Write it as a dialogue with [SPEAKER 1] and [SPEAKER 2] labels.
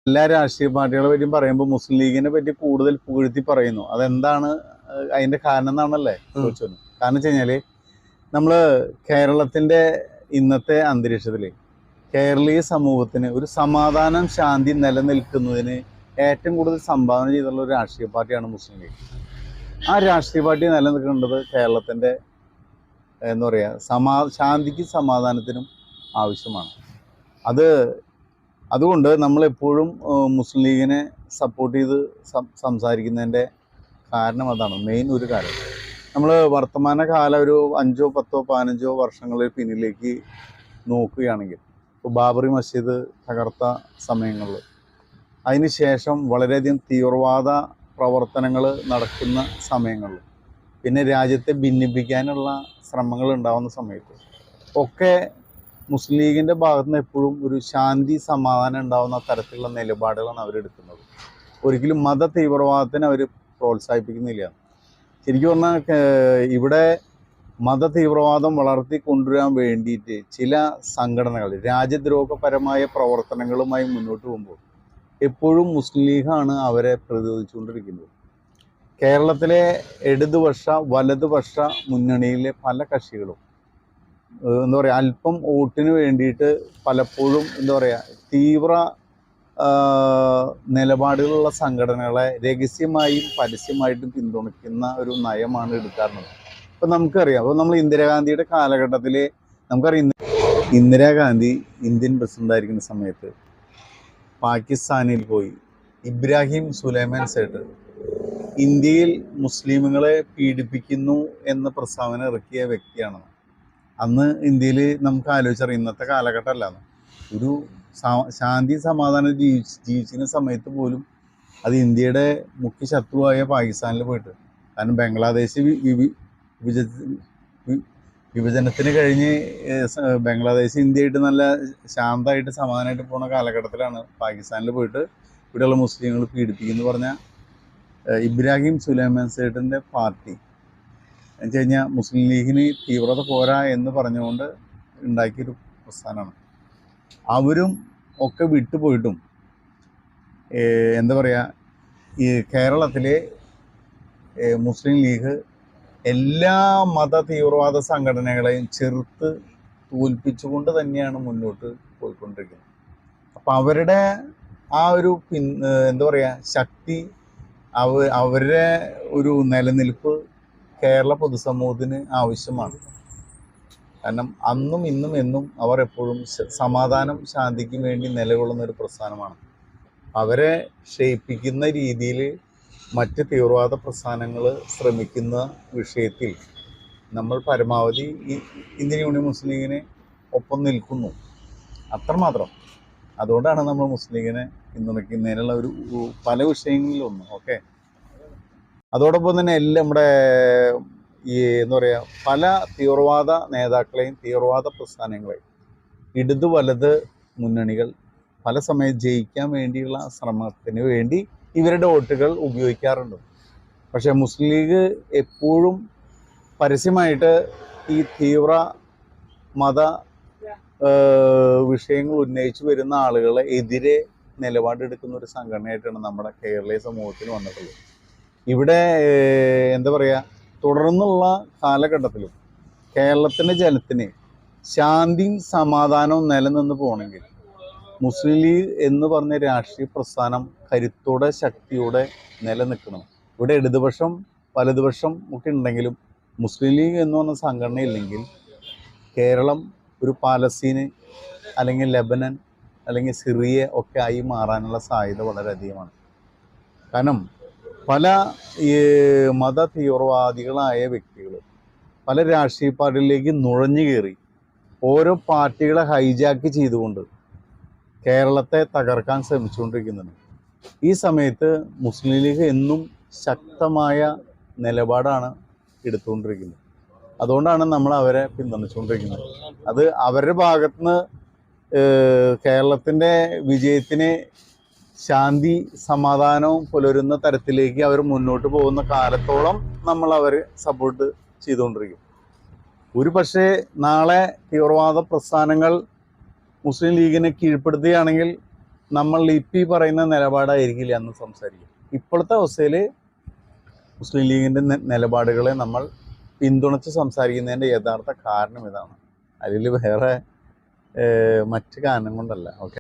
[SPEAKER 1] എല്ലാ രാഷ്ട്രീയ പാർട്ടികളെ പറ്റിയും പറയുമ്പോൾ മുസ്ലിം ലീഗിനെ പറ്റി കൂടുതൽ പുകഴ്ത്തി പറയുന്നു. അതെന്താണ് അതിന്റെ കാരണം എന്നാണല്ലേ ചോദിച്ചത്. കാരണം വെച്ച് കഴിഞ്ഞാല് നമ്മള് കേരളത്തിന്റെ ഇന്നത്തെ അന്തരീക്ഷത്തില് കേരളീയ സമൂഹത്തിന് ഒരു സമാധാനം ശാന്തി നിലനിൽക്കുന്നതിന് ഏറ്റവും കൂടുതൽ സംഭാവന ചെയ്തിട്ടുള്ള ഒരു രാഷ്ട്രീയ പാർട്ടിയാണ് മുസ്ലിം ലീഗ്. ആ രാഷ്ട്രീയ പാർട്ടി നിലനിൽക്കേണ്ടത് കേരളത്തിന്റെ എന്താ പറയുക ശാന്തിക്കും സമാധാനത്തിനും ആവശ്യമാണ്. അതുകൊണ്ട് നമ്മളെപ്പോഴും മുസ്ലിം ലീഗിനെ സപ്പോർട്ട് ചെയ്ത് സംസാരിക്കുന്നതിൻ്റെ കാരണം അതാണ് മെയിൻ ഒരു കാര്യം. നമ്മൾ വർത്തമാന കാലം ഒരു 5, 10, 15 വർഷങ്ങളിൽ പിന്നിലേക്ക് നോക്കുകയാണെങ്കിൽ, ഇപ്പോൾ ബാബറി മസ്ജിദ് തകർത്ത സമയങ്ങളിൽ, അതിനുശേഷം വളരെയധികം തീവ്രവാദ പ്രവർത്തനങ്ങൾ നടക്കുന്ന സമയങ്ങളിൽ, പിന്നെ രാജ്യത്തെ ഭിന്നിപ്പിക്കാനുള്ള ശ്രമങ്ങൾ ഉണ്ടാകുന്ന സമയത്ത് ഒക്കെ മുസ്ലിം ലീഗിൻ്റെ ഭാഗത്ത് നിന്ന് എപ്പോഴും ഒരു ശാന്തി സമാധാനം ഉണ്ടാകുന്ന തരത്തിലുള്ള നിലപാടുകളാണ് അവരെടുക്കുന്നത്. ഒരിക്കലും മത തീവ്രവാദത്തിന് അവർ പ്രോത്സാഹിപ്പിക്കുന്നില്ല. ശരിക്കും പറഞ്ഞാൽ ഇവിടെ മത തീവ്രവാദം വളർത്തി കൊണ്ടുവരാൻ വേണ്ടിയിട്ട് ചില സംഘടനകൾ രാജ്യദ്രോഹപരമായ പ്രവർത്തനങ്ങളുമായി മുന്നോട്ട് പോകുമ്പോൾ എപ്പോഴും മുസ്ലിം ലീഗാണ് അവരെ പ്രതിരോധിച്ചുകൊണ്ടിരിക്കുന്നത്. കേരളത്തിലെ ഇടതുപക്ഷ വലതുപക്ഷ മുന്നണിയിലെ പല കക്ഷികളും എന്താ പറയുക, അല്പം വോട്ടിന് വേണ്ടിയിട്ട് പലപ്പോഴും എന്താ പറയുക, തീവ്ര നിലപാടുകളുള്ള സംഘടനകളെ രഹസ്യമായും പരസ്യമായിട്ടും പിന്തുണയ്ക്കുന്ന ഒരു നയമാണ് എടുക്കാറുള്ളത്. ഇപ്പം നമുക്കറിയാം, അപ്പോൾ നമ്മൾ ഇന്ദിരാഗാന്ധിയുടെ കാലഘട്ടത്തിൽ നമുക്കറിയാം, ഇന്ദിരാഗാന്ധി ഇന്ത്യൻ പ്രസിഡൻ്റായിരിക്കുന്ന സമയത്ത് പാകിസ്ഥാനിൽ പോയി ഇബ്രാഹിം സുലൈമാൻ സേട്ട് ഇന്ത്യയിൽ മുസ്ലിമുകളെ പീഡിപ്പിക്കുന്നു എന്ന പ്രസ്താവന ഇറക്കിയ വ്യക്തിയാണ്. അന്ന് ഇന്ത്യയിൽ നമുക്ക് ആലോചിച്ചറിയാം, ഇന്നത്തെ കാലഘട്ടമല്ല, ഒരു ശാന്തി സമാധാനം ജീവിച്ചിരുന്ന സമയത്ത് പോലും അത് ഇന്ത്യയുടെ മുഖ്യ ശത്രുവായ പാകിസ്ഥാനിൽ പോയിട്ട്, കാരണം ബംഗ്ലാദേശ് വിഭജനത്തിന് കഴിഞ്ഞ് ബംഗ്ലാദേശ് ഇന്ത്യയായിട്ട് നല്ല ശാന്തമായിട്ട് സമാധാനമായിട്ട് പോകുന്ന കാലഘട്ടത്തിലാണ് പാകിസ്ഥാനിൽ പോയിട്ട് ഇവിടെയുള്ള മുസ്ലിങ്ങൾ പീഡിപ്പിക്കുന്നു പറഞ്ഞ ഇബ്രാഹിം സുലൈമാൻ സേട്ടിൻ്റെ പാർട്ടി എന്ന് വെച്ച് കഴിഞ്ഞാൽ മുസ്ലിം ലീഗിന് തീവ്രത പോരാ എന്ന് പറഞ്ഞുകൊണ്ട് ഉണ്ടാക്കിയൊരു പ്രസ്ഥാനമാണ്. അവരും ഒക്കെ വിട്ടുപോയിട്ടും എന്താ പറയുക, ഈ കേരളത്തിലെ മുസ്ലിം ലീഗ് എല്ലാ മത തീവ്രവാദ സംഘടനകളെയും ചെറുത്ത് തോൽപ്പിച്ചുകൊണ്ട് തന്നെയാണ് മുന്നോട്ട് പോയിക്കൊണ്ടിരിക്കുന്നത്. അപ്പം അവരുടെ ആ ഒരു എന്താ പറയുക ശക്തി, അവരുടെ ഒരു നിലനിൽപ്പ് കേരള പൊതുസമൂഹത്തിന് ആവശ്യമാണ്. കാരണം അന്നും ഇന്നും എന്നും അവർ എപ്പോഴും സമാധാനം ശാന്തിക്ക് വേണ്ടി നിലകൊള്ളുന്ന ഒരു പ്രസ്ഥാനമാണ്. അവരെ ക്ഷയിപ്പിക്കുന്ന രീതിയിൽ മറ്റ് തീവ്രവാദ പ്രസ്ഥാനങ്ങൾ ശ്രമിക്കുന്ന വിഷയത്തിൽ നമ്മൾ പരമാവധി ഇന്ത്യൻ യൂണിയൻ മുസ്ലിം ലീഗിനെ ഒപ്പം നിൽക്കുന്നു, അത്രമാത്രം. അതുകൊണ്ടാണ് നമ്മൾ മുസ്ലിം ലീഗിനെ പിന്തുണയ്ക്കുന്നതിനുള്ള ഒരു പല വിഷയങ്ങളിലൊന്നും. ഓക്കെ, അതോടൊപ്പം തന്നെ എല്ലാം നമ്മുടെ ഈ എന്താ പറയുക, പല തീവ്രവാദ നേതാക്കളെയും തീവ്രവാദ പ്രസ്ഥാനങ്ങളെയും ഇടത് വലത് മുന്നണികൾ പല സമയം ജയിക്കാൻ വേണ്ടിയുള്ള ശ്രമത്തിന് വേണ്ടി ഇവരുടെ വോട്ടുകൾ ഉപയോഗിക്കാറുണ്ട്. പക്ഷേ മുസ്ലിം ലീഗ് എപ്പോഴും പരസ്യമായിട്ട് ഈ തീവ്ര മത വിഷയങ്ങൾ ഉന്നയിച്ചു വരുന്ന ആളുകളെ എതിരെ നിലപാടെടുക്കുന്ന ഒരു സംഘടനയായിട്ടാണ് നമ്മുടെ കേരളീയ സമൂഹത്തിൽ വന്നിട്ടുള്ളത്. ഇവിടെ എന്താ പറയുക, തുടർന്നുള്ള കാലഘട്ടത്തിലും കേരളത്തിൻ്റെ ജനത്തിന് ശാന്തിയും സമാധാനവും നിലനിന്ന് പോകണമെങ്കിൽ മുസ്ലിം ലീഗ് എന്ന് പറഞ്ഞ രാഷ്ട്രീയ പ്രസ്ഥാനം കരുത്തോടെ ശക്തിയോടെ നിലനിൽക്കണം. ഇവിടെ ഇടതുപക്ഷം വലതുപക്ഷം ഒക്കെ ഉണ്ടെങ്കിലും മുസ്ലിം ലീഗ് എന്ന് പറഞ്ഞ സംഘടന ഇല്ലെങ്കിൽ കേരളം ഒരു പാലസ്തീന് അല്ലെങ്കിൽ ലെബനൻ അല്ലെങ്കിൽ സിറിയ ഒക്കെ ആയി മാറാനുള്ള സാധ്യത വളരെയധികമാണ്. കാരണം പല മത തീവ്രവാദികളായ വ്യക്തികൾ പല രാഷ്ട്രീയ പാർട്ടികളിലേക്ക് നുഴഞ്ഞു കയറി ഓരോ പാർട്ടികളെ ഹൈജാക്ക് ചെയ്തുകൊണ്ട് കേരളത്തെ തകർക്കാൻ ശ്രമിച്ചുകൊണ്ടിരിക്കുന്നുണ്ട്. ഈ സമയത്ത് മുസ്ലിം ലീഗ് എന്നും ശക്തമായ നിലപാടാണ് എടുത്തുകൊണ്ടിരിക്കുന്നത്. അതുകൊണ്ടാണ് നമ്മൾ അവരെ പിന്തുണച്ചുകൊണ്ടിരിക്കുന്നത്. അത് അവരുടെ ഭാഗത്തുനിന്ന് കേരളത്തിൻ്റെ വിജയത്തിന് ശാന്തി സമാധാനവും പുലരുന്ന തരത്തിലേക്ക് അവർ മുന്നോട്ട് പോകുന്ന കാലത്തോളം നമ്മൾ അവരെ സപ്പോർട്ട് ചെയ്തുകൊണ്ടിരിക്കും. ഒരു പക്ഷേ നാളെ തീവ്രവാദ പ്രസ്ഥാനങ്ങൾ മുസ്ലിം ലീഗിനെ കീഴ്പ്പെടുത്തുകയാണെങ്കിൽ നമ്മൾ ഇപ്പം ഈ പറയുന്ന നിലപാടായിരിക്കില്ല അന്ന് സംസാരിക്കും. ഇപ്പോഴത്തെ അവസ്ഥയിൽ മുസ്ലിം ലീഗിൻ്റെ നിലപാടുകളെ നമ്മൾ പിന്തുണച്ച് സംസാരിക്കുന്നതിൻ്റെ യഥാർത്ഥ കാരണം ഇതാണ്. അതിൽ വേറെ മറ്റ് കാരണം കൊണ്ടല്ല. ഓക്കെ.